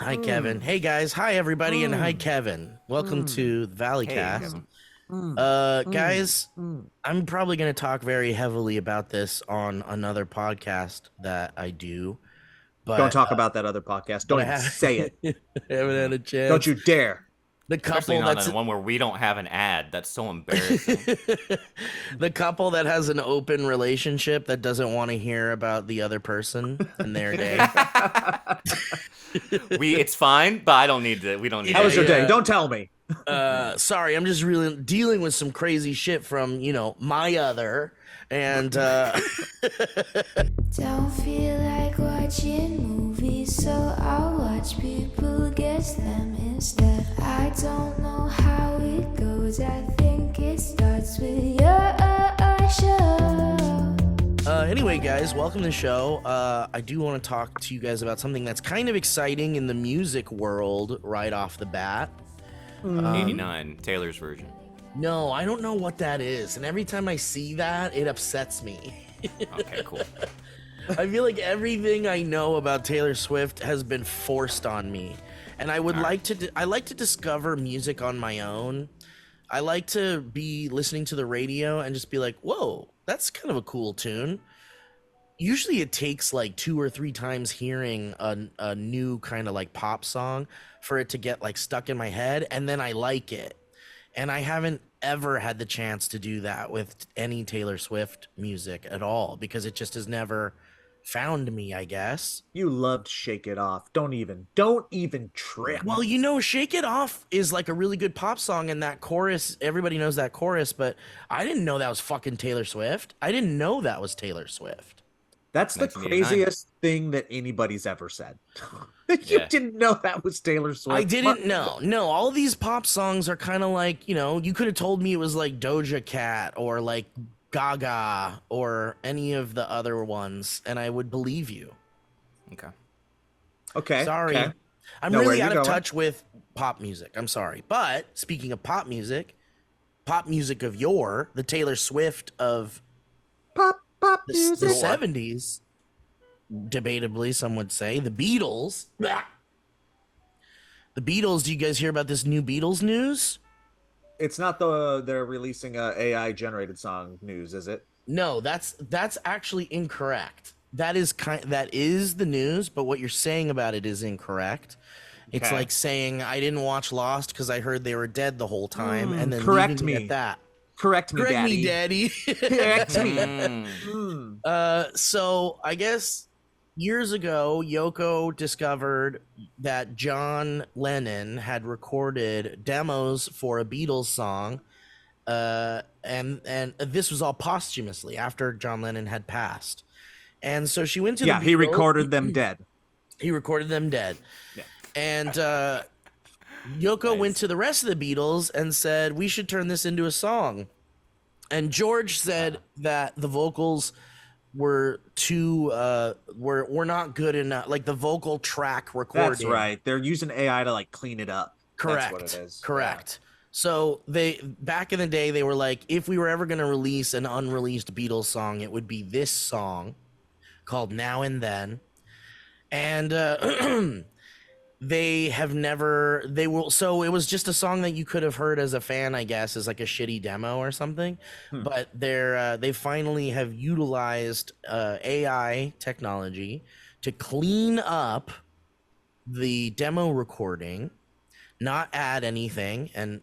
Hi, Kevin. Hey, guys. Hi, everybody, and hi, Kevin. Welcome to the Hey, Valleycast. Kevin. Guys, I'm probably going to talk very heavily about this on another podcast that I do, Don't but talk about that other podcast. but Don't I even say it. haven't had a Don't chance. you dare. The Especially couple not that's on one where we don't have an ad. That's so embarrassing. the couple that has an open relationship that doesn't want to hear about the other person and their day. It's fine, but I don't need to. We don't need. How was your Yeah. day? Don't tell me. Sorry, I'm just really dealing with some crazy shit from, my other. And Don't feel like watching movies, so I'll watch people guess them instead. I don't know how it goes, I think it starts with your show. Anyway, guys, welcome to the show. I do want to talk to you guys about something that's kind of exciting in the music world right off the bat. 89, Taylor's version. No, I don't know what that is. And every time I see that, it upsets me. Okay, cool. I feel like everything I know about Taylor Swift has been forced on me. And I would like to I like to discover music on my own. I like to be listening to the radio and just be like, whoa, that's kind of a cool tune. Usually it takes like 2 or 3 times hearing a new kind of like pop song for it to get like stuck in my head, and then I like it. And I haven't ever had the chance to do that with any Taylor Swift music at all because it just has never found me, I guess. You loved Shake It Off. Don't even trip. Well, Shake It Off is like a really good pop song, and that chorus, everybody knows that chorus, but I didn't know that was fucking Taylor Swift. I didn't know that was Taylor Swift. That's the 1989. craziest thing that anybody's ever said. You Yeah. didn't know that was Taylor Swift. I didn't know. No, all these pop songs are kind of like, you could have told me it was like Doja Cat or like Gaga or any of the other ones, and I would believe you. Okay. Okay. Sorry. okay. I'm Know where really you're out of going. touch with pop music. I'm sorry. But speaking of pop music of the Taylor Swift of Pop the music. 70s, debatably, some would say, the Beatles. Blah. The Beatles, do you guys hear about this new Beatles news? It's not they're releasing a AI generated song news, is it? No, that's actually incorrect. That is the news, but what you're saying about it is incorrect. It's Okay. like saying I didn't watch Lost because I heard they were dead the whole time, and then correct leaving it me. at that. Correct me, Correct Daddy. me, Daddy. Correct me. Mm. So I guess years ago, Yoko discovered that John Lennon had recorded demos for a Beatles song, and this was all posthumously after John Lennon had passed. And so she went to the Yeah, he Beatles. recorded them dead. He recorded them dead. Yeah. And Yoko Nice. went to the rest of the Beatles and said, we should turn this into a song. And George said that the vocals were too were not good enough, like the vocal track recording. That's right. They're using AI to like clean it up. Correct. That's what it is. Correct. So they back in the day they were like, if we were ever going to release an unreleased Beatles song, it would be this song called Now and Then. And so it was just a song that you could have heard as a fan, I guess, as like a shitty demo or something. But they finally have utilized AI technology to clean up the demo recording, not add anything, and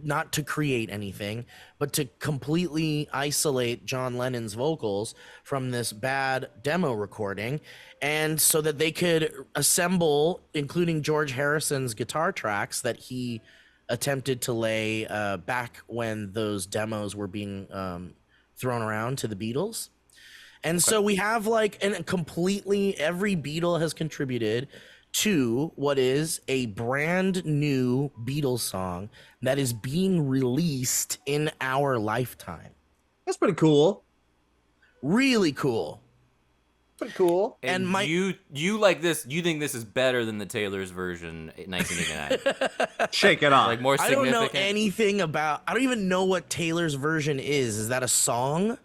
not to create anything, but to completely isolate John Lennon's vocals from this bad demo recording, and so that they could assemble, including George Harrison's guitar tracks that he attempted to lay back when those demos were being thrown around to the Beatles. And so we have like every Beatle has contributed to what is a brand new Beatles song that is being released in our lifetime. That's pretty cool. Really cool. Pretty cool. And you like this? You think this is better than the Taylor's version in 1989? Shake it off. Like more I significant? don't know anything about, I don't even know what Taylor's version is. Is that a song?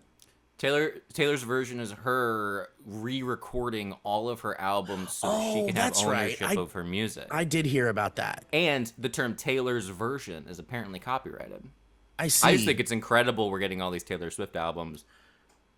Taylor's version is her re-recording all of her albums so that she Oh, can have that's right. ownership of her music. I did hear about that. And the term Taylor's version is apparently copyrighted. I see. I just think it's incredible we're getting all these Taylor Swift albums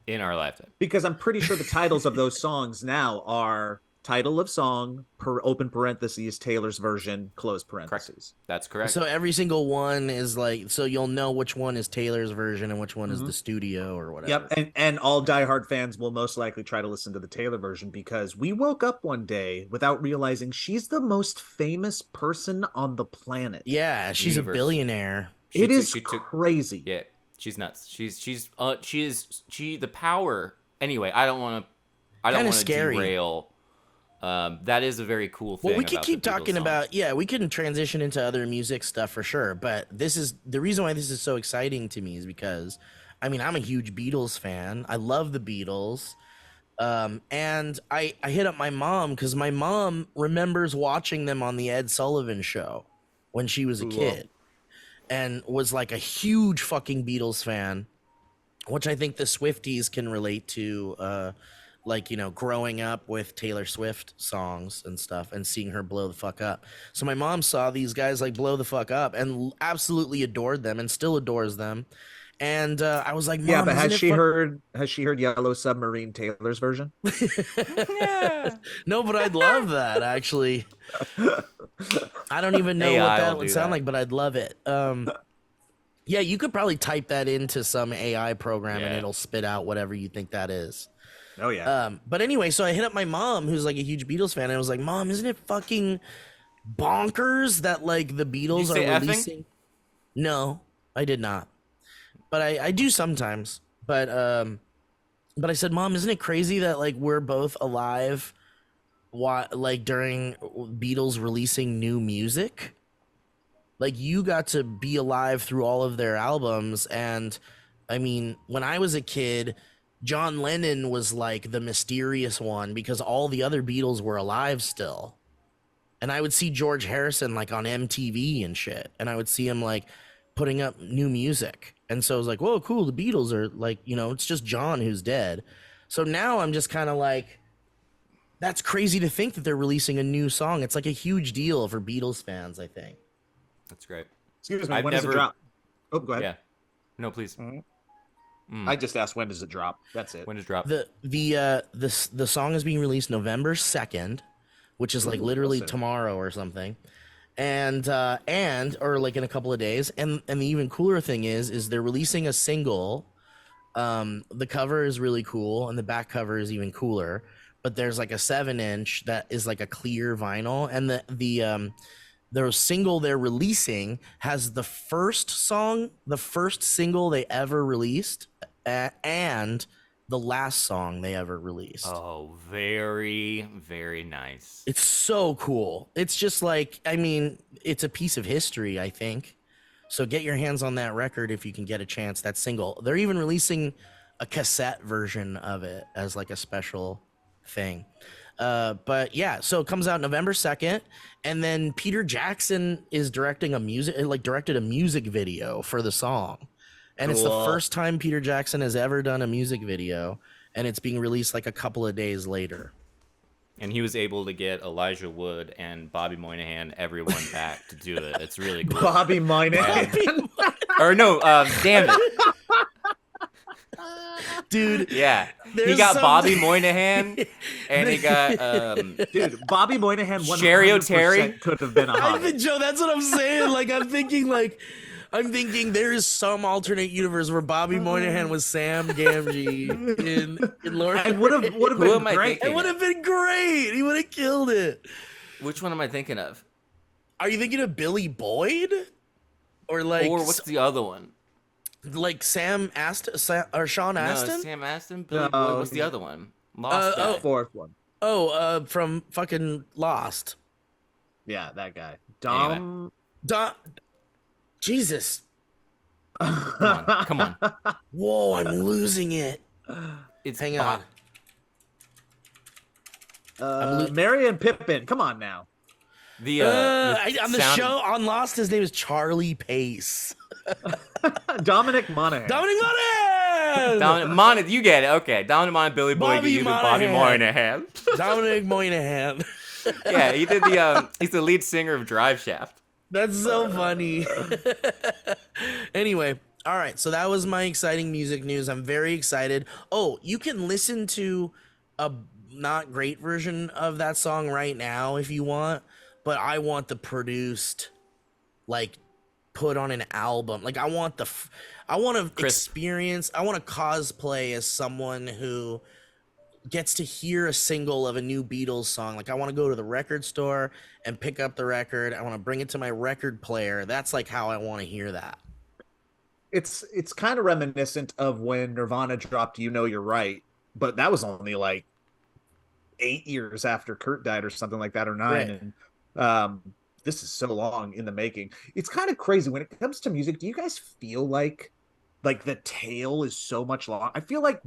in our lifetime. Because I'm pretty sure the titles of those songs now are title of song, open parentheses, Taylor's version, close parentheses. That's correct. So every single one is like, so you'll know which one is Taylor's version and which one is the studio or whatever. Yep, and all diehard fans will most likely try to listen to the Taylor version because we woke up one day without realizing she's the most famous person on the planet. Yeah, she's Universe. a billionaire. It is crazy. Yeah, she's nuts. She the power. Anyway, I don't want to derail. That is a very cool thing. Well, we could keep talking songs. about, we can transition into other music stuff for sure. But this is the reason why this is so exciting to me is because, I mean, I'm a huge Beatles fan. I love the Beatles. And I hit up my mom because my mom remembers watching them on the Ed Sullivan Show when she was a kid and was like a huge fucking Beatles fan, which I think the Swifties can relate to, like, you know, growing up with Taylor Swift songs and stuff and seeing her blow the fuck up. So my mom saw these guys like blow the fuck up and absolutely adored them and still adores them. And I was like, Mom, yeah, but has she heard heard Yellow Submarine Taylor's version? No, but I'd love that actually. I don't even know AI what that will would do sound that. like, but I'd love it. Yeah, you could probably type that into some AI program and Yeah. it'll spit out whatever you think that is. Oh yeah. But anyway, so I hit up my mom, who's like a huge Beatles fan, and I was like, Mom, isn't it fucking bonkers that like the Beatles Did you say are effing? releasing? No, I did not. But I do sometimes. But I said, Mom, isn't it crazy that like we're both alive like during Beatles releasing new music? Like you got to be alive through all of their albums, and I mean, when I was a kid, John Lennon was like the mysterious one because all the other Beatles were alive still. And I would see George Harrison like on MTV and shit. And I would see him like putting up new music. And so I was like, whoa, cool. The Beatles are like, you know, it's just John who's dead. So now I'm just kind of like, that's crazy to think that they're releasing a new song. It's like a huge deal for Beatles fans, I think. That's great. Excuse me, I've when does it never- drop? Oh, go ahead. Yeah. No, please. I just asked when does it drop. That's it. When does it drop? The song is being released November 2nd, which is like literally listen. tomorrow or something. And or like in a couple of days. And the even cooler thing is they're releasing a single. The cover is really cool and the back cover is even cooler, but there's like a 7-inch that is like a clear vinyl, and the single they're releasing has the first single they ever released and the last song they ever released. Oh, very, very nice. It's so cool. It's just like, I mean, it's a piece of history, I think. So get your hands on that record if you can get a chance, that single. They're even releasing a cassette version of it as like a special thing. But yeah, so it comes out November 2nd, and then Peter Jackson is directed a music video for the song. And it's the Cool. first time Peter Jackson has ever done a music video, and it's being released like a couple of days later. And he was able to get Elijah Wood and Bobby Moynihan, everyone back to do it. It's really cool. Bobby Moynihan. Or no, damn it. Dude, Yeah. He There's got Bobby something- Moynihan, and he got Dude, Bobby Moynihan 100% Sherry O'Terry? could have been a Hobbit. Joe, that's what I'm saying. I'm thinking there is some alternate universe where Bobby Moynihan was Sam Gamgee in Lord. And would have Who been am I great. thinking? It would have been great. He would have killed it. which one am I thinking of? Are you thinking of Billy Boyd, or like, Or what's the other one? like Sam Aston or Sean Aston? No, Sam Aston, Billy No. Boyd. What's the other one? Lost guy. Fourth one. From fucking Lost. Yeah, that guy. Anyway. Jesus. Come on. Whoa, I'm losing it. It's Hang on. Mary and Pippin. Come on now. The On the sound- show on Lost, his name is Charlie Pace. Dominic Monaghan. Dominic Monaghan! Moynihan. You get it. Okay. Dominic Monaghan, Billy Boy Bobby Gibbs, and Bobby Moynihan. Moynihan. Dominic Moynihan. Yeah, he's the lead singer of Drive Shaft. That's so funny. Anyway, all right. So that was my exciting music news. I'm very excited. Oh, you can listen to a not great version of that song right now if you want, but I want the produced, like, put on an album. Like, I want to experience. I want to cosplay as someone who gets to hear a single of a new Beatles song. Like, I want to go to the record store and pick up the record. I want to bring it to my record player. That's like how I want to hear that. It's kind of reminiscent of when Nirvana dropped You Know You're Right, but that was only like 8 years after Kurt died or something like that, or 9. Right. And this is so long in the making. It's kind of crazy when it comes to music. Do you guys feel like the tail is so much long? I feel like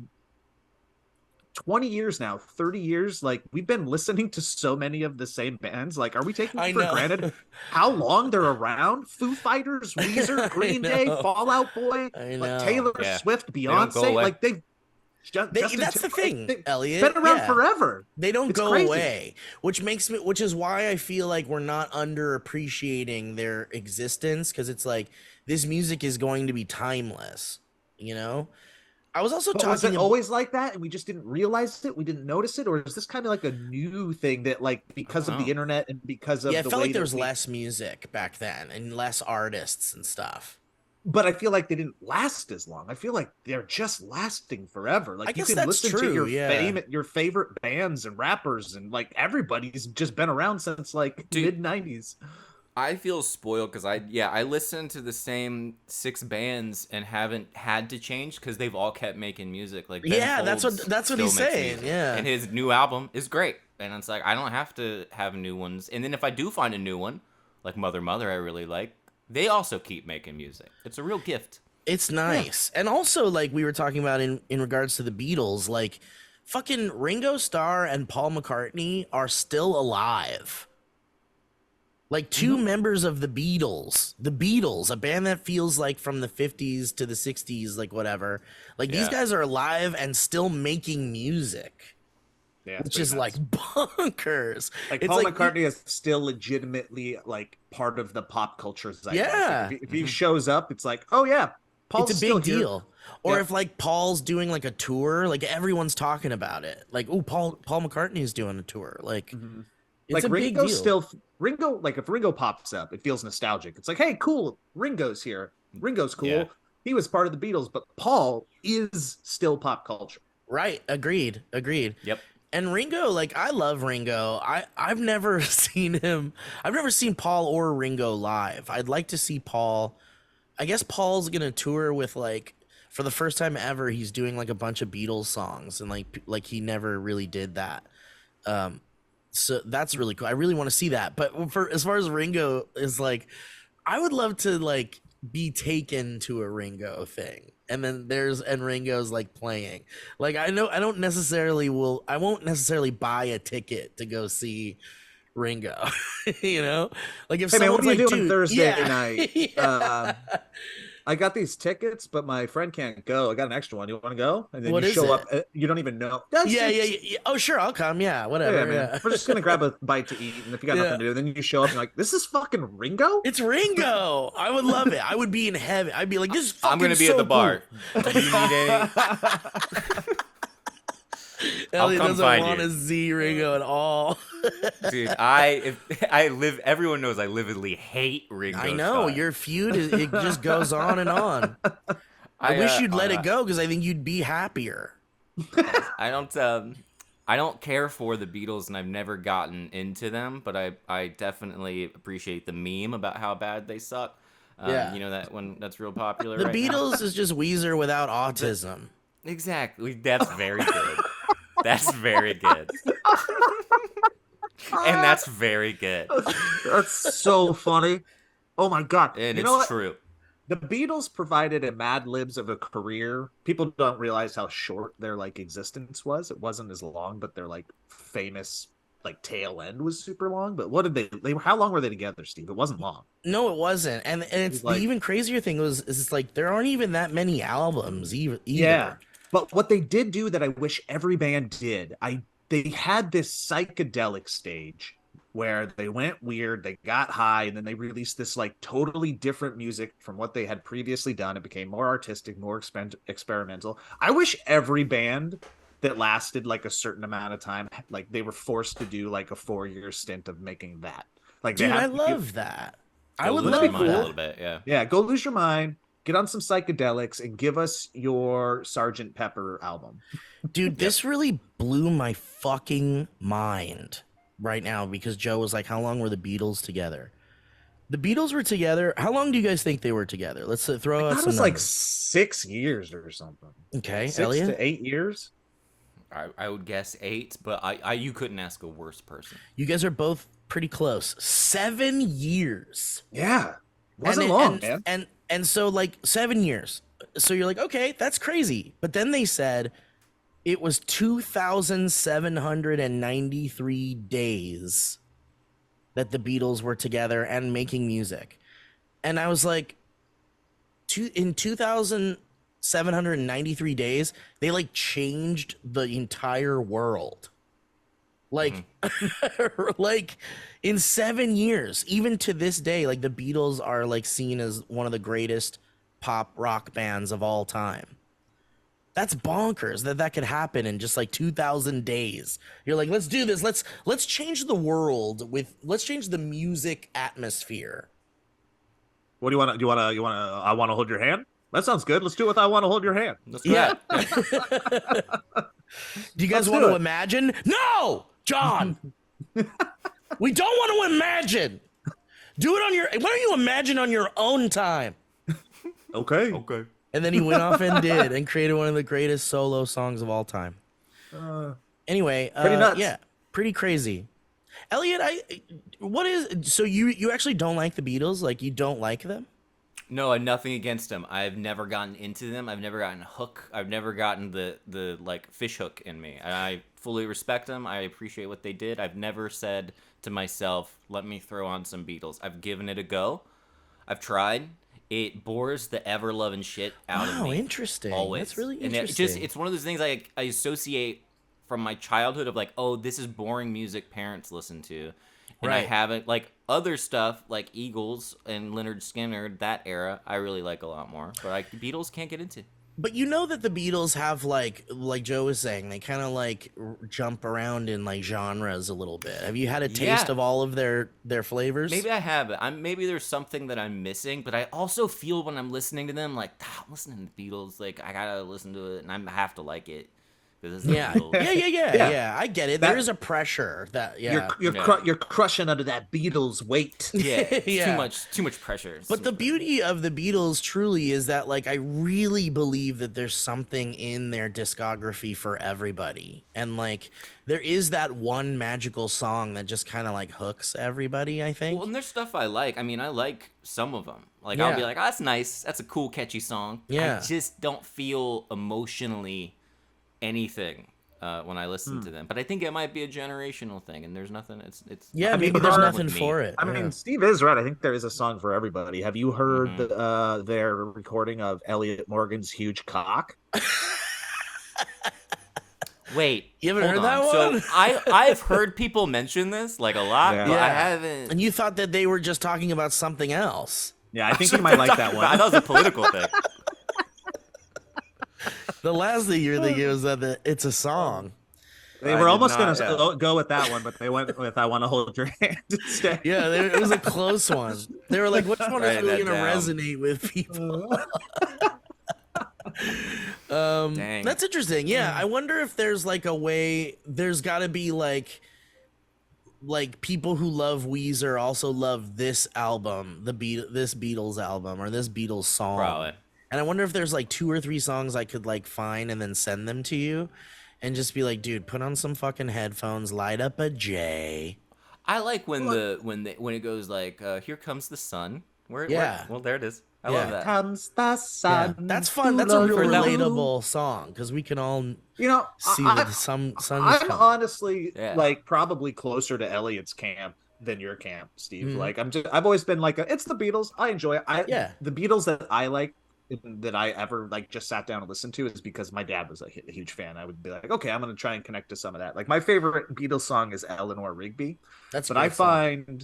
20 years now, 30 years, like, we've been listening to so many of the same bands. Like, are we taking for granted how long they're around? Foo Fighters, Weezer, Green Day, Fall Out Boy, like Taylor Swift, Beyonce, like that's the thing, Elliott. Been around forever. They don't go away, which is why I feel like we're not underappreciating their existence, because it's like, this music is going to be timeless, you know? I was also talking. Was it always like that, and we just didn't realize it? We didn't notice it, or is this kind of like a new thing that, like, because of the internet and because of it felt like there was less music back then and less artists and stuff. But I feel like they didn't last as long. I feel like they're just lasting forever. Like, I guess you can that's listen true, to your favorite bands and rappers, and like everybody's just been around since like mid-90s. I feel spoiled because I listened to the same 6 bands and haven't had to change because they've all kept making music. Like, Ben that's what he's saying. Music, yeah, and his new album is great, and it's like, I don't have to have new ones. And then if I do find a new one, like Mother I really like, they also keep making music. It's a real gift. It's nice. And also, like we were talking about in regards to the Beatles, like, fucking Ringo Starr and Paul McCartney are still alive. Like, 2 members of the Beatles, a band that feels like from the 50s to the 60s, like, whatever. Like, these guys are alive and still making music. Yeah, which is like bonkers. Like, Paul McCartney is still legitimately like part of the pop culture zeitgeist. Yeah. Like, if he shows up, it's like, oh yeah, Paul's it's a big deal. Here. Or if like Paul's doing like a tour, like everyone's talking about it. Like, oh, Paul McCartney's doing a tour. Like, it's like, a Ringo's big deal. Ringo, like, if Ringo pops up, it feels nostalgic. It's like, hey, cool, Ringo's here. Ringo's cool. Yeah. He was part of the Beatles, but Paul is still pop culture. Right. Agreed. Yep. And Ringo, like, I love Ringo. I've never seen him. I've never seen Paul or Ringo live. I'd like to see Paul. I guess Paul's gonna tour with, like, for the first time ever, he's doing like a bunch of Beatles songs, and like he never really did that. So that's really cool. I really want to see that. But for as far as Ringo is, like, I would love to like be taken to a Ringo thing. And then Ringo's like playing. Like, I won't necessarily buy a ticket to go see Ringo. You know? Like, if someone's like, doing Thursday night? I got these tickets, but my friend can't go. I got an extra one. You want to go? And then you show up. You don't even know. Yeah. Oh, sure, I'll come. Yeah, whatever. Yeah. We're just gonna grab a bite to eat, and if you got nothing to do, then you show up and you're like, "This is fucking Ringo." It's Ringo. I would love it. I would be in heaven. I'd be like, "This is fucking." I'm gonna be so at the bar. Cool. Do you need any? Elliott doesn't want to see Ringo at all. Dude, everyone knows I lividly hate Ringo. I know, your feud it just goes on and on. I wish you'd let it go, because I think you'd be happier. I don't care for the Beatles, and I've never gotten into them, but I definitely appreciate the meme about how bad they suck. You know, that one that's real popular. The right Beatles now. Is just Weezer without autism. Exactly. That's very good. That's very good. And that's very good. That's so funny. Oh my god. And it's true. The Beatles provided a Mad Libs of a career. People don't realize how short their like existence was. It wasn't as long, but they're like famous like tail end was super long. But what did they were how long were they together, Steve? It wasn't long. No, it wasn't. And it's Like, the even crazier thing is it's like there aren't even that many albums either. yeah. But what they did do that I wish every band did, they had this psychedelic stage where they went weird, they got high, and then they released this like totally different music from what they had previously done. It became more artistic, more experimental. I wish every band that lasted like a certain amount of time, like they were forced to do like a 4-year stint of making that. Like, Dude, I love that. I would lose love your mind that. a little bit, yeah. Yeah, go lose your mind, get on some psychedelics, and give us your Sergeant Pepper album. Dude, this really blew my fucking mind right now because Joe was like, how long were the Beatles together? The Beatles were together. How long do you guys think they were together? Let's throw out That some was like numbers. 6 years or something. Okay, 6 Elliott? to 8 years. I would guess 8, but I you couldn't ask a worse person. You guys are both pretty close. 7 years. Yeah, wasn't long, and, man. And so like 7 years. So you're like, okay, that's crazy. But then they said it was 2,793 days that the Beatles were together and making music. And I was like, in 2,793 days, they like changed the entire world. Like, like in 7 years, even to this day, like the Beatles are like seen as one of the greatest pop rock bands of all time. That's bonkers that could happen in just like 2,000 days. You're like, let's do this. Let's change the world let's change the music atmosphere. What do you want to? I want to hold your hand. That sounds good. Let's do it with I want to hold your hand. Let's Yeah. try it. Do you guys Let's want do to it. imagine? No, John. We don't want to imagine. Do it on your. Why don't you imagine on your own time? Okay. Okay. And then he went off and did and created one of the greatest solo songs of all time. Anyway, Pretty nuts. yeah, pretty crazy. Elliot, so you actually don't like the Beatles? Like you don't like them? No, I have nothing against them. I've never gotten into them. I've never gotten a hook. I've never gotten the like fish hook in me. And I fully respect them. I appreciate what they did. I've never said to myself, let me throw on some Beatles. I've given it a go. I've tried. It bores the ever-loving shit out of me. Wow, interesting. Always. That's really And interesting. it's one of those things I associate from my childhood of like, oh, this is boring music parents listen to. And I Right. haven't, like, other stuff, like Eagles and Leonard Skinner, that era, I really like a lot more. But, like, the Beatles can't get into. But you know that the Beatles have like Joe was saying, they kind of like jump around in like genres a little bit. Have you had a taste Yeah. of all of their flavors? Maybe I have it. Maybe there's something that I'm missing, but I also feel when I'm listening to them, like, I'm listening to the Beatles, like, I gotta listen to it, and I have to like it. Because it's the Yeah. Beatles. yeah. I get it. That- There is a pressure that You're crushing under that Beatles weight. Yeah, it's Yeah. too much pressure. It's But too the much beauty of the Beatles truly is that like I really believe that there's something in their discography for everybody. And like there is that one magical song that just kind of like hooks everybody, I think. Well, and there's stuff I like. I mean, I like some of them. Like, Yeah. I'll be like, oh, that's nice. That's a cool, catchy song. Yeah. I just don't feel emotionally anything when I listen to them. But I think it might be a generational thing, and there's nothing. It's Yeah, I mean, maybe there's with nothing me. for it. I yeah. mean, Steve is right. I think there is a song for everybody. Have you heard their recording of Elliott Morgan's huge cock? Wait, You haven't hold heard that on. one? So I've heard people mention this like a lot, Yeah. but I Yeah. haven't. And you thought that they were just talking about something else. Yeah, I think you might like that I one. thought it was a political thing. The last thing you're thinking was that it's a song. They I were did almost not, going to go with that one, but they went with I Want to Hold Your Hand instead. Yeah, it was a close one. They were like, which one is Writing really that going to down. resonate with people? Dang. That's interesting. Yeah, I wonder if there's like a way. There's got to be like people who love Weezer also love this album, this Beatles album or this Beatles song. Probably. And I wonder if there's like 2 or 3 songs I could like find and then send them to you, and just be like, dude, put on some fucking headphones, light up a J. I like when when it goes like, "Here comes the sun." Yeah. Well, there it is. I love that. Comes the Yeah, sun. that's fun. That's a real for that- relatable song because we can all You know, see that the sun's I'm coming. honestly Yeah. like probably closer to Elliott's camp than your camp, Steve. Mhm. Like I've always been like it's the Beatles. I enjoy it. Yeah. The Beatles that I like that I ever like just sat down and listened to is because my dad was like a huge fan. I would be like, okay, I'm gonna try and connect to some of that. Like my favorite Beatles song is Eleanor Rigby. That's a But great song.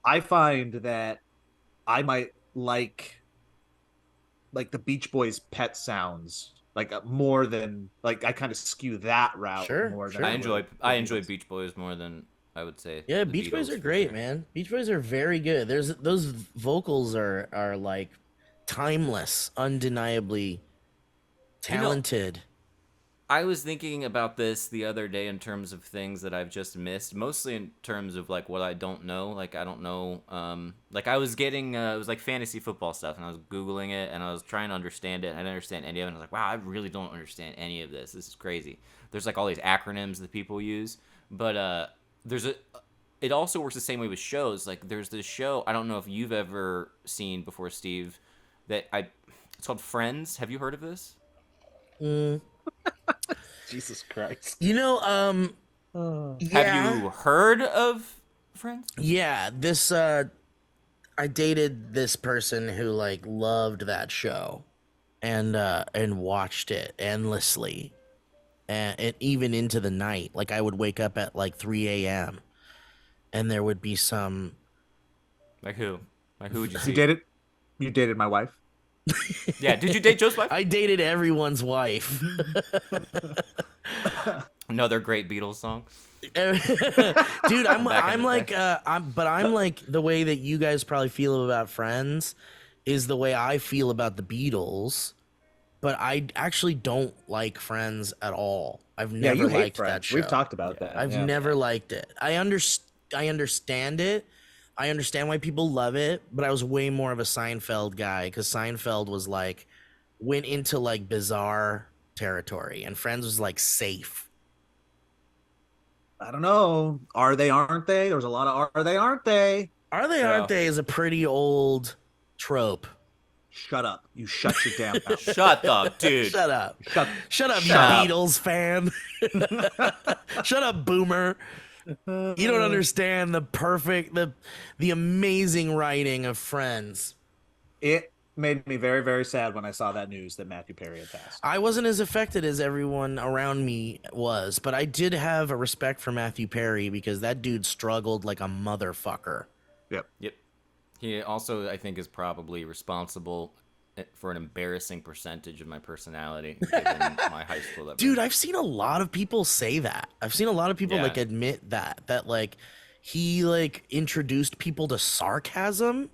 I find that I might like the Beach Boys' Pet Sounds like more than like I kind of skew that route Sure, more sure. than I enjoy Beach Boys more than I would say. Yeah, the Beach Boys Beatles, are for great, sure. man. Beach Boys are very good. There's those vocals are like timeless, undeniably talented. I was thinking about this the other day in terms of things that I've just missed, mostly in terms of like what I don't know. Like I don't know, like I was getting it was like fantasy football stuff, and I was googling it, and I was trying to understand it. And I didn't understand any of it. And I was like, wow, I really don't understand any of this. This is crazy. There's like all these acronyms that people use, but there's a. It also works the same way with shows. Like there's this show I don't know if you've ever seen before, Steve. It's called Friends. Have you heard of this? Mm. Jesus Christ. You know, Have you heard of Friends? Yeah, this I dated this person who like loved that show and watched it endlessly. And it even into the night. Like I would wake up at like 3 a.m. and there would be some Like who? Like who would you see? You dated my wife? Yeah, did you date Joe's wife? I dated everyone's wife. Another great Beatles song. Dude, I'm Back in the like day. I'm like the way that you guys probably feel about Friends is the way I feel about the Beatles, but I actually don't like Friends at all. I've never you hate liked that Friends. show. We've talked about that. I've yeah. never liked it. I understand it. I understand why people love it, but I was way more of a Seinfeld guy because Seinfeld was like went into like bizarre territory, and Friends was like safe. I don't know. Are they? Aren't they? There's a lot of are they? Aren't they? Are they? Yeah. Aren't they? Is a pretty old trope. Shut up. You shut your damn mouth. Shut up, dude. Shut up. Shut. Shut up, Shut up. you Beatles fan. Shut up, boomer. You don't understand the amazing writing of Friends. It made me very, very sad when I saw that news that Matthew Perry had passed. I wasn't as affected as everyone around me was, but I did have a respect for Matthew Perry because that dude struggled like a motherfucker. Yep. Yep. He also, I think, is probably responsible for an embarrassing percentage of my personality given my high school upbringing. Dude, I've seen a lot of people say that. I've seen a lot of people Yeah. like admit that like he like introduced people to sarcasm.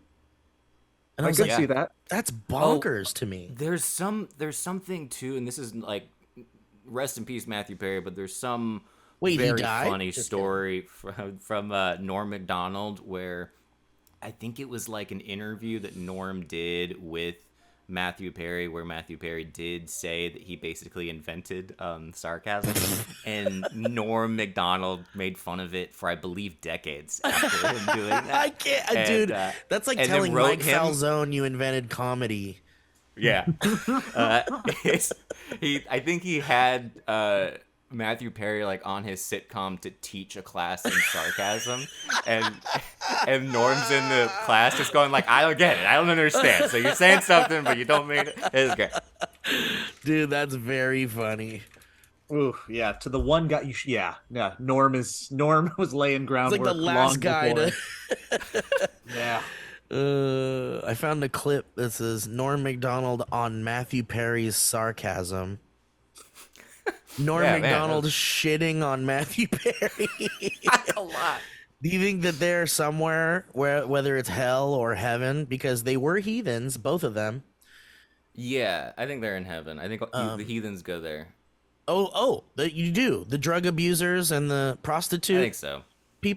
And I I was could like, see that. that's bonkers to me. There's something too, and this is like, rest in peace, Matthew Perry. But there's some Wait, he very died? funny Just story from Norm Macdonald where I think it was like an interview that Norm did with Matthew Perry, where Matthew Perry did say that he basically invented sarcasm, and Norm Macdonald made fun of it for, I believe, decades after him doing that. I can't, And, dude. That's like and then telling wrote Mike him- Falzone you invented comedy. Yeah. I think he had Matthew Perry like on his sitcom to teach a class in sarcasm, and Norm's in the class just going like, I don't get it, I don't understand. So you're saying something, but you don't mean it. It's great. Dude, that's very funny. Ooh, yeah. To the one guy, yeah. Norm was laying It's groundwork. like the last long guy to. before. Yeah. I found a clip that says Norm Macdonald on Matthew Perry's sarcasm. Norm Yeah, man, Macdonald shitting on Matthew Perry. That's a lot. Do you think that they're somewhere whether it's hell or heaven, because they were heathens, both of them? Yeah, I think they're in heaven. I think the heathens go there. You do. The drug abusers and the I prostitute think so.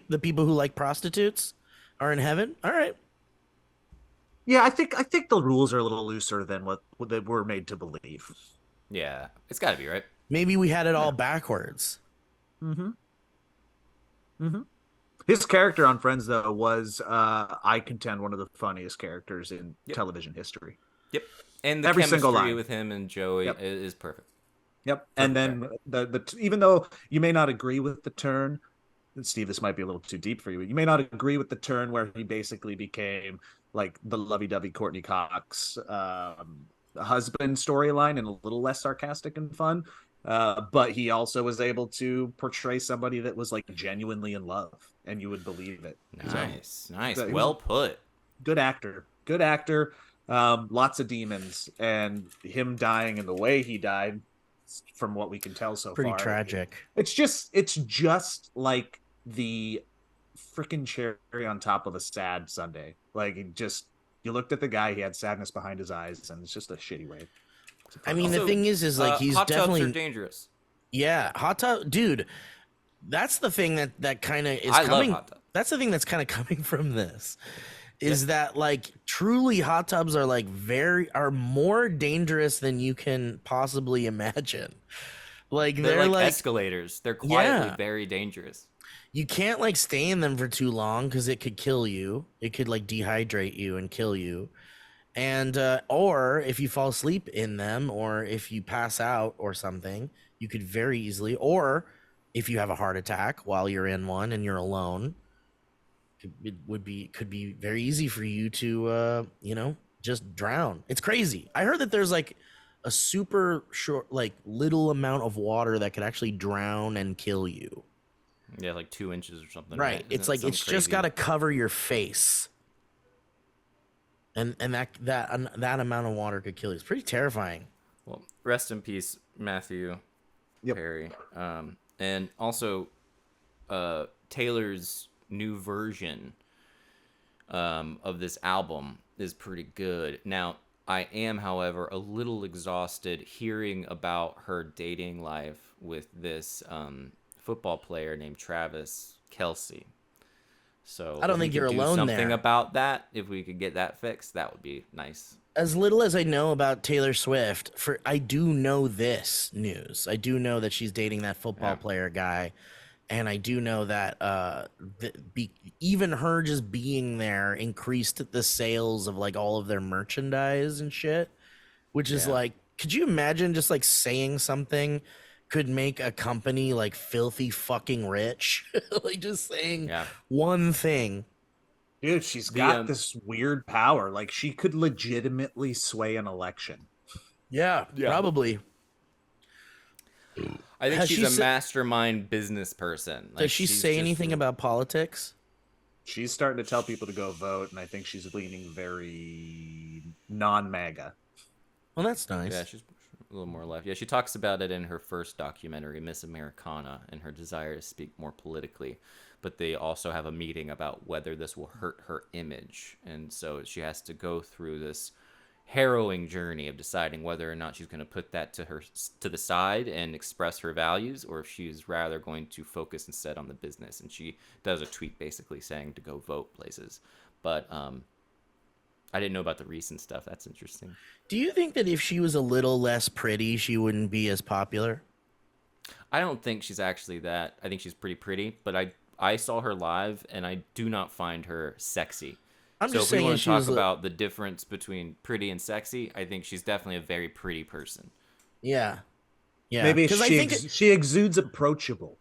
the people who like prostitutes are in heaven. All right. Yeah, I think the rules are a little looser than what they were made to believe. Yeah, it's got to be right. Maybe we had it all backwards. Mm-hmm. Mm-hmm. His character on Friends, though, was I contend one of the funniest characters in Yep. television history. Yep. And the Every single chemistry line. with him and Joey Yep. is perfect. Yep. And Perfect then even though you may not agree with the turn, and Steve, this might be a little too deep for you. You may not agree with the turn where he basically became like the lovey-dovey Courtney Cox husband storyline and a little less sarcastic and fun. But he also was able to portray somebody that was like genuinely in love, and you would believe it. Nice, nice. So, well put. Good actor. Good actor. Lots of demons, and him dying in the way he died, from what we can tell so Pretty far, tragic. It's just like the freaking cherry on top of a sad Sunday. Like, you looked at the guy, he had sadness behind his eyes, and it's just a shitty way. I mean, the thing is like he's hot definitely tubs are dangerous. Yeah, hot tub, dude. That's the thing that kind of is I coming. love hot tub. That's the thing that's kind of coming from this, is that like truly hot tubs are like are more dangerous than you can possibly imagine. Like They're like escalators. They're quietly very dangerous. You can't like stay in them for too long because it could kill you. It could like dehydrate you and kill you. And or if you fall asleep in them, or if you pass out or something, you could very easily, or if you have a heart attack while you're in one and you're alone, it could be very easy for you to just drown. It's crazy. I heard that there's like a super short, like little amount of water that could actually drown and kill you. Yeah, like 2 inches or something. Right. It's like it's just got to cover your face. And that amount of water could kill you. It's pretty terrifying. Well, rest in peace, Matthew Perry. And also, Taylor's new version of this album is pretty good. Now, I am, however, a little exhausted hearing about her dating life with this football player named Travis Kelce. So I don't think you're alone there. Something about that, if we could get that fixed, that would be nice. As little as I know about Taylor Swift, I do know this news. I do know that she's dating that football player guy, and I do know that even her just being there increased the sales of like all of their merchandise and shit, which is like, could you imagine just like saying something could make a company like filthy fucking rich? Like just saying one thing. Dude, she's got this weird power. Like, she could legitimately sway an election. Yeah. Probably. I think she's a mastermind business person. Does she say anything about politics? She's starting to tell people to go vote, and I think she's leaning very non-MAGA. Well, that's nice. Yeah, she's a little more left. Yeah, she talks about it in her first documentary, Miss Americana, and her desire to speak more politically. But they also have a meeting about whether this will hurt her image. And so she has to go through this harrowing journey of deciding whether or not she's going to put that to the side and express her values, or if she's rather going to focus instead on the business. And she does a tweet basically saying to go vote places. But I didn't know about the recent stuff. That's interesting. Do you think that if she was a little less pretty, she wouldn't be as popular? I don't think she's actually that. I think she's pretty pretty, but I saw her live, and I do not find her sexy. I'm so just if saying we want to talk about the difference between pretty and sexy, I think she's definitely a very pretty person. Yeah. Maybe she exudes approachable.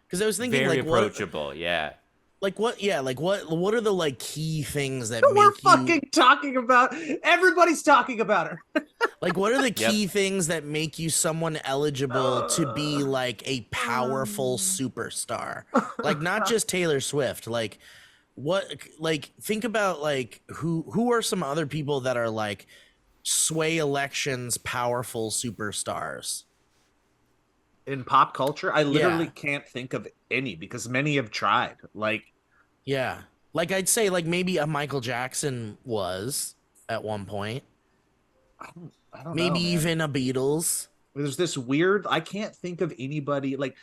Because I was thinking, very like, approachable. Yeah. Like what? Yeah, like what are the like key things that we're fucking talking about? Everybody's talking about her. Like, what are the key things that make you someone eligible to be like a powerful superstar? Like, not just Taylor Swift. Like, what? Like, think about like who are some other people that are like sway elections, powerful superstars in pop culture? I literally can't think of any because many have tried. Like, like I'd say like maybe a Michael Jackson was at one point. I don't maybe know, even a Beatles. There's this weird. I can't think of anybody like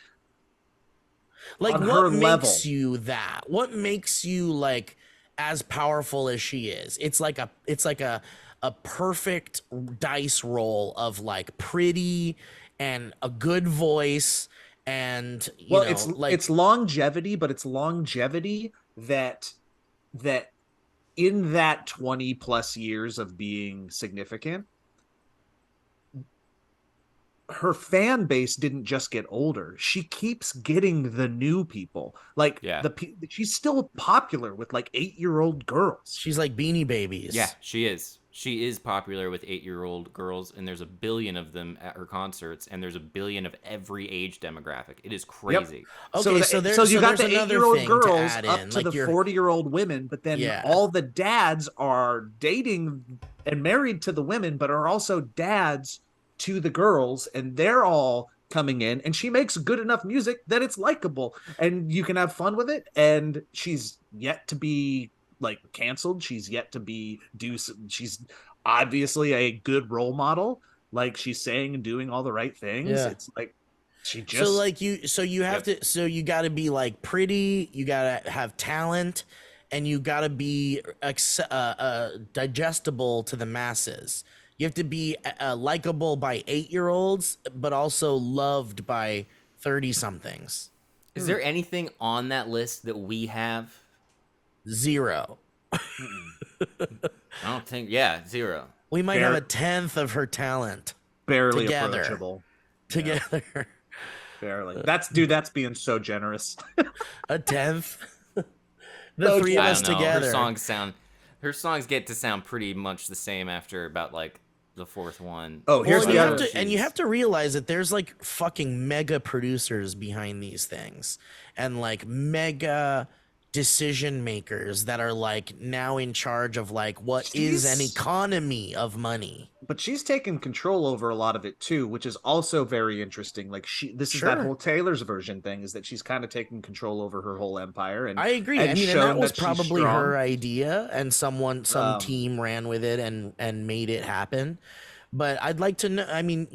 what makes you that? What makes you like as powerful as she is? It's like a perfect dice roll of like pretty and a good voice And Well, like it's longevity, but it's longevity that in that 20 plus years of being significant, her fan base didn't just get older. She keeps getting the new people. Like Yeah. she's still popular with like 8-year-old girls. she's like Beanie Yeah, Babies. she is. She is popular with 8-year-old girls, and there's a billion of them at her concerts, and there's a billion of every age demographic. It is Yep. crazy. Okay, So you got there's the another 8-year-old thing to girls add up in, to like the you're 40-year-old women, but then yeah. all the dads are dating and married to the women, but are also dads to the girls, and they're all coming in, and she makes good enough music that it's likable and you can have fun with it. And she's yet to be like canceled. She's yet to be she's obviously a good role model. Like she's saying and doing all the right things. Yeah. It's like she So just like you have to you got to be like pretty, you got to have talent, and you got to be digestible to the masses. You have to be likable by 8-year-olds, but also loved by 30 somethings. Is there anything on that list that we have? Zero. I don't think. Yeah, zero. We might Fair. have a tenth of her talent barely together. approachable. together. Barely. That's being so generous. A tenth. The Okay. three of I us don't know. together. Her songs get to sound pretty much the same after about like the fourth one. Oh, here's Well, the and other. you have to realize that there's like fucking mega producers behind these things, and like mega decision makers that are like now in charge of like what is an She's- economy of money. But she's taken control over a lot of it too, which is also very interesting. Like this is that Sure. whole Taylor's version thing, is that she's kind of taking control over her whole empire. And I agree. and I mean, and shown that was she's probably strong. her idea, and some Um, team ran with it and made it happen. But I'd like to know. I mean,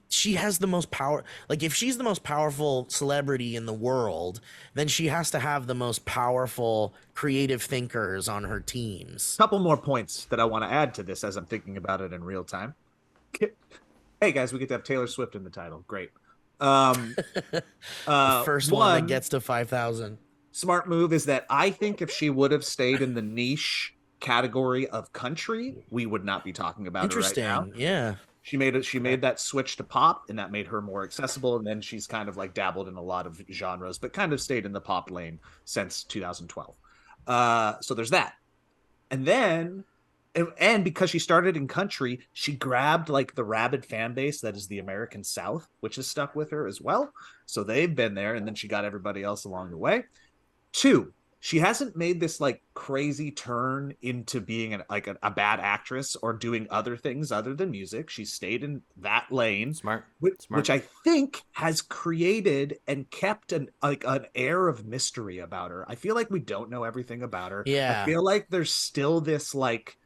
she has the most power. Like, if she's the most powerful celebrity in the world, then she has to have the most powerful creative thinkers on her teams. Couple more points that I want to add to this as I'm thinking about it in real time. Hey guys, we get to have Taylor Swift in the title. Great. The first one that gets to 5,000. Smart move is that I think if she would have stayed in the niche category of country, we would not be talking about her right Interesting. now. Yeah. She made that switch to pop, and that made her more accessible. And then she's kind of like dabbled in a lot of genres, but kind of stayed in the pop lane since 2012. So there's that. And then, and because she started in country, she grabbed like the rabid fan base that is the American South, which has stuck with her as well. So they've been there, and then she got everybody else along the way. 2, she hasn't made this like crazy turn into being a bad actress or doing other things other than music. She stayed in that lane, Smart. which I think has created and kept an air of mystery about her. I feel like we don't know everything about her. Yeah. I feel like there's still this like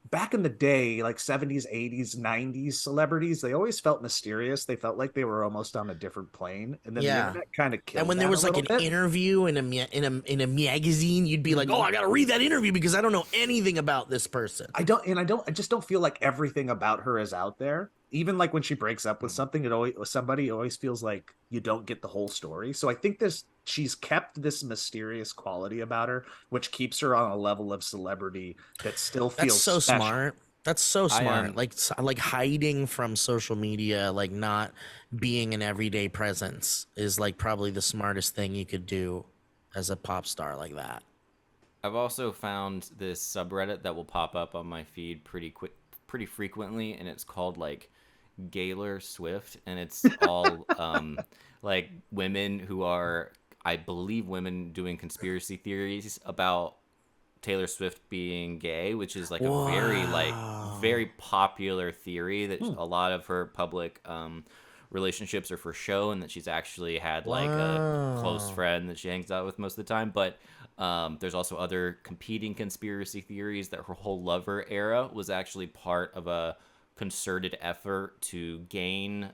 back in the day, like 70s, 80s, 90s celebrities, they always felt mysterious. They felt like they were almost on a different plane. And then the internet kind of killed And when there that was a like an little bit. interview in a magazine, you'd be like, "Oh, I got to read that interview because I don't know anything about this person." I just don't feel like everything about her is out there. Even like when she breaks up with somebody, it always feels like you don't get the whole story. So I think she's kept this mysterious quality about her, which keeps her on a level of celebrity that still feels That's so special. smart. That's so smart. I, Like hiding from social media, like not being an everyday presence is like probably the smartest thing you could do as a pop star like that. I've also found this subreddit that will pop up on my feed pretty frequently, and it's called like Gaylor Swift, and it's all like women who are, I believe, women doing conspiracy theories about Taylor Swift being gay, which is like a very popular theory that a lot of her public relationships are for show, and that she's actually had like a close friend that she hangs out with most of the time. But there's also other competing conspiracy theories that her whole Lover era was actually part of a concerted effort to gain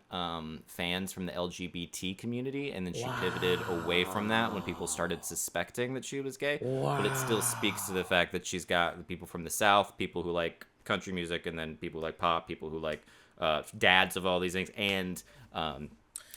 fans from the LGBT community, and then she pivoted away from that when people started suspecting that she was gay. But it still speaks to the fact that she's got people from the South, people who like country music, and then people who like pop, people who like dads of all these things, and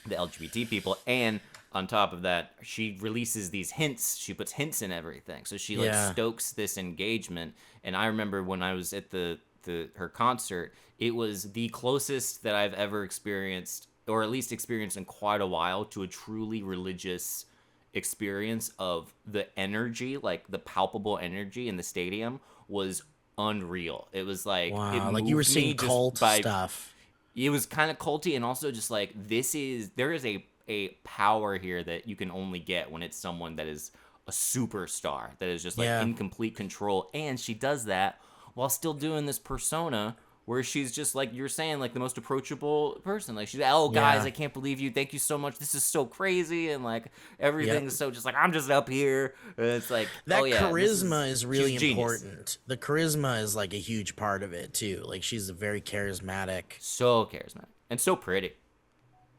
the LGBT people, and on top of that, she releases these hints. She puts hints in everything, so she like stokes this engagement. And I remember when I was at her concert, it was the closest that I've ever experienced, or at least experienced in quite a while, to a truly religious experience of the energy, like the palpable energy in the stadium was unreal. It was like, wow, like you were seeing cult stuff. It was kind of culty, and also just like there is a power here that you can only get when it's someone that is a superstar, that is just like in complete control. And she does that while still doing this persona where she's just like you're saying, like the most approachable person. Like she's, oh guys, I can't believe you. Thank you so much. This is so crazy, and like everything is so just like I'm just up here. And it's like that charisma is really important. The charisma is like a huge part of it too. Like she's very charismatic. So charismatic and so pretty.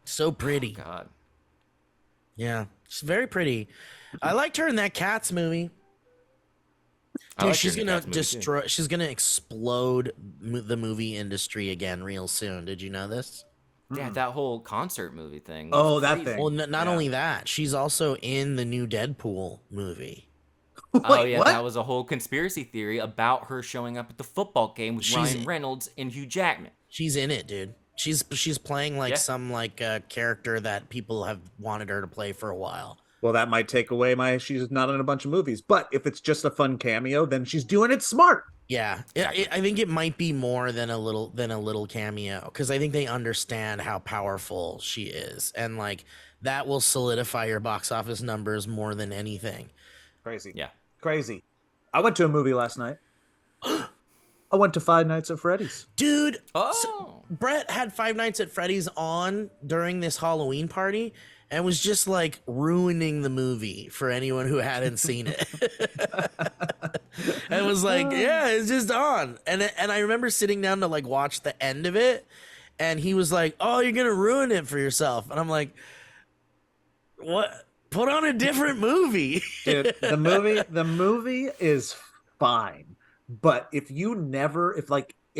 So pretty. Oh, God. Yeah, she's very pretty. I liked her in that Cats movie. Dude, she's gonna destroy. She's gonna explode the movie industry again real soon. Did you know this? Yeah, that whole concert movie thing. Oh, that thing. Well, not only that, she's also in the new Deadpool movie. Wait, what? That was a whole conspiracy theory about her showing up at the football game with Ryan Reynolds and Hugh Jackman. She's in it, dude. She's playing like some like character that people have wanted her to play for a while. Well, that might take away she's not in a bunch of movies. But if it's just a fun cameo, then she's doing it smart. Yeah, I think it might be more than a little cameo, because I think they understand how powerful she is, and like that will solidify your box office numbers more than anything. Crazy. Yeah, crazy. I went to a movie last night. I went to Five Nights at Freddy's. Dude, so Brett had Five Nights at Freddy's on during this Halloween party and was just like ruining the movie for anyone who hadn't seen it. And was like, yeah, it's just on. And I remember sitting down to like watch the end of it, and he was like, oh, you're going to ruin it for yourself. And I'm like, what? Put on a different movie. Dude, the movie is fine. But if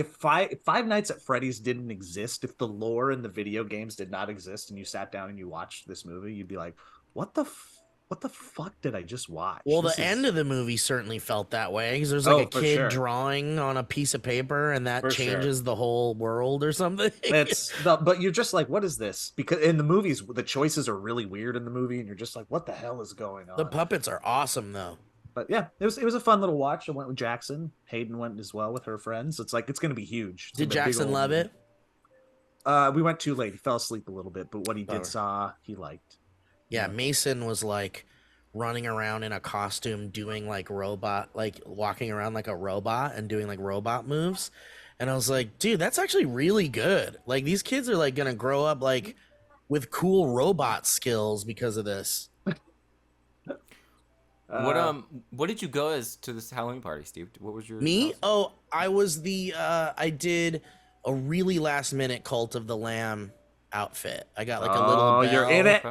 Five Nights at Freddy's didn't exist, if the lore in the video games did not exist, and you sat down and you watched this movie, you'd be like, what the fuck did I just watch? Well, the end of the movie certainly felt that way, because there's like a kid drawing on a piece of paper, and that changes the whole world or something. But you're just like, what is this? Because in the movies, the choices are really weird in the movie, and you're just like, what the hell is going on? The puppets are awesome, though. But yeah, it was a fun little watch. I went with Jackson. Hayden went as well with her friends. It's like, it's going to be huge. Did Jackson love it? We went too late. He fell asleep a little bit, but what he saw, he liked. Yeah, Mason was like running around in a costume doing like walking around like a robot and doing like robot moves. And I was like, dude, that's actually really good. Like these kids are like going to grow up like with cool robot skills because of this. What did you go as to this Halloween party, Steve? What was your me? Oh, I was I did a really last minute Cult of the Lamb outfit. I got like a little bell. You're in it.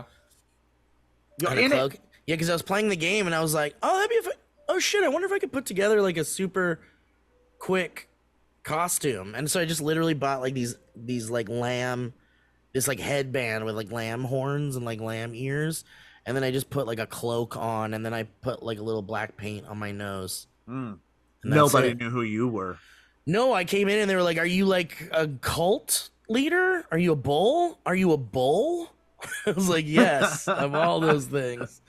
You're in it. Yeah, because I was playing the game and I was like, oh, that'd be oh shit, I wonder if I could put together like a super quick costume. And so I just literally bought like these like this like headband with like lamb horns and like lamb ears. And then I just put like a cloak on, and then I put like a little black paint on my nose. Nobody knew who you were. No, I came in and they were like, are you like a cult leader? Are you a bull? Are you a bull? I was like, yes, I'm all those things.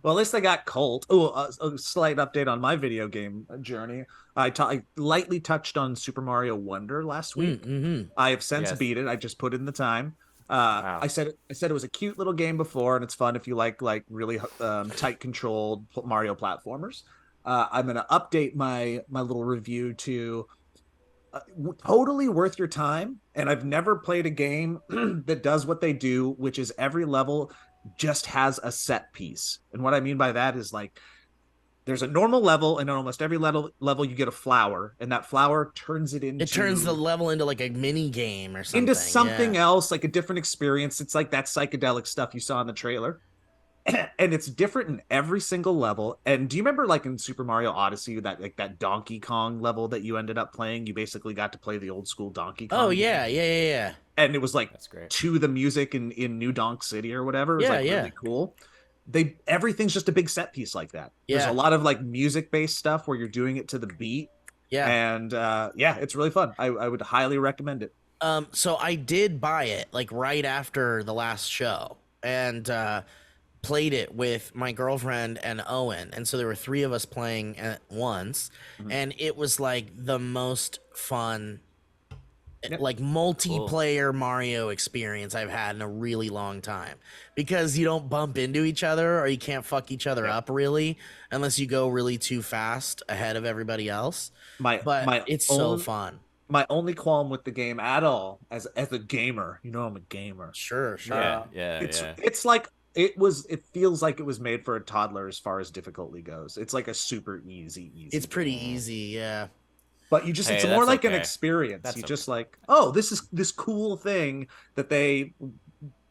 Well, at least I got cult. Oh, a slight update on my video game journey. I lightly touched on Super Mario Wonder last week. Mm-hmm. I have since beat it. I just put in the time. Wow. I said it was a cute little game before, and it's fun if you like really tight controlled Mario platformers. I'm gonna update my little review to totally worth your time. And I've never played a game that does what they do, which is every level just has a set piece. And what I mean by that is like, there's a normal level, and on almost every level you get a flower, and that flower turns the level into like a mini game or something. Into something else, like a different experience. It's like that psychedelic stuff you saw in the trailer. and it's different in every single level. And do you remember like in Super Mario Odyssey, that like that Donkey Kong level that you ended up playing? You basically got to play the old school Donkey Oh Kong game. yeah. And it was like That's great. to the music in New Donk City or whatever. It was like really cool. Everything's just a big set piece like that. There's a lot of like music based stuff where you're doing it to the beat. Yeah. And it's really fun. I would highly recommend it. So I did buy it like right after the last show and played it with my girlfriend and Owen. And so there were 3 of us playing at once. And it was like the most fun like multiplayer Mario experience I've had in a really long time, because you don't bump into each other or you can't fuck each other up really unless you go really too fast ahead of everybody else. It's so fun. My only qualm with the game at all, as a gamer, I'm a gamer. Sure. It's like it feels like it was made for a toddler as far as difficulty goes. It's like a super easy. It's pretty easy, yeah. But it's more like an experience. That's just like, oh, this is this cool thing that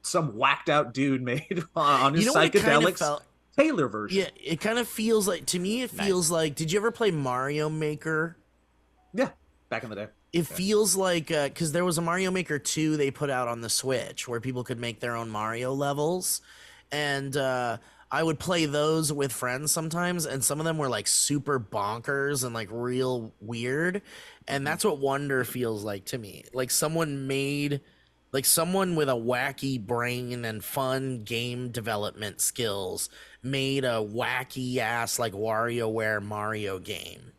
some whacked out dude made on his psychedelics Taylor version. Yeah, it kind of feels like, to me, feels like, did you ever play Mario Maker? Yeah, back in the day. It feels like, because there was a Mario Maker 2 they put out on the Switch where people could make their own Mario levels. And I would play those with friends sometimes, and some of them were like super bonkers and like real weird. And that's what Wonder feels like to me. Like someone with a wacky brain and fun game development skills made a wacky ass like WarioWare Mario game.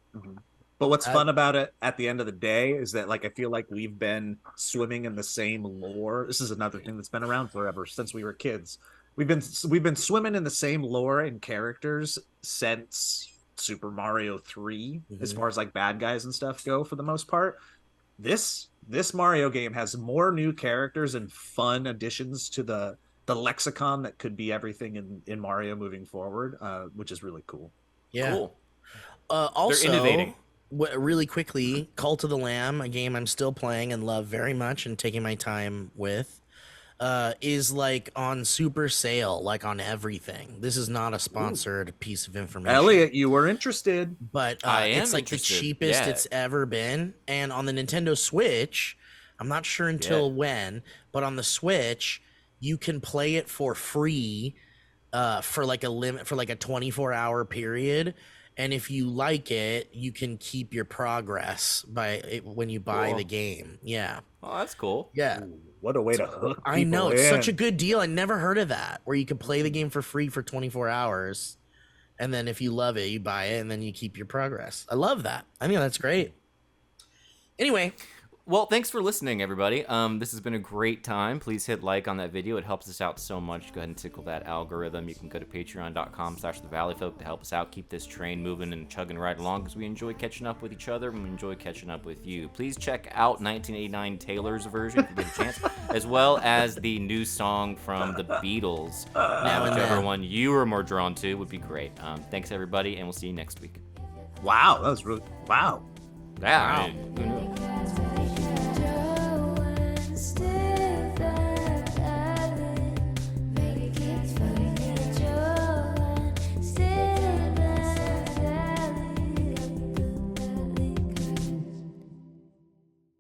But what's fun about it at the end of the day is that like I feel like we've been swimming in the same lore. This is another thing that's been around forever since we were kids. We've been swimming in the same lore and characters since Super Mario 3, as far as like bad guys and stuff go for the most part. This Mario game has more new characters and fun additions to the lexicon that could be everything in Mario moving forward, which is really cool. Yeah. Cool. Also, they're innovating. Really quickly, Cult of the Lamb, a game I'm still playing and love very much and taking my time with, is like on super sale, like on everything. This is not a sponsored piece of information. Elliott, you were interested. But it's like the cheapest it's ever been. And on the Nintendo Switch, I'm not sure until when, but on the Switch, you can play it for free for like a limit, for like a 24-hour period. And if you like it, you can keep your progress when you buy the game. Yeah. Oh, that's cool. Yeah. Ooh, what a way to hook people I know. It's in. such a good deal. I never heard of that, where you can play the game for free for 24 hours. And then if you love it, you buy it, and then you keep your progress. I love that. I think that's great. Anyway. Well, thanks for listening, everybody. This has been a great time. Please hit like on that video. It helps us out so much. Go ahead and tickle that algorithm. You can go to patreon.com/thevalleyfolk to help us out. Keep this train moving and chugging right along, because we enjoy catching up with each other and we enjoy catching up with you. Please check out 1989 Taylor's version if you get a chance, as well as the new song from the Beatles. Whichever one you are more drawn to would be great. Thanks, everybody, and we'll see you next week. Wow, that was really... Wow. Yeah. Wow.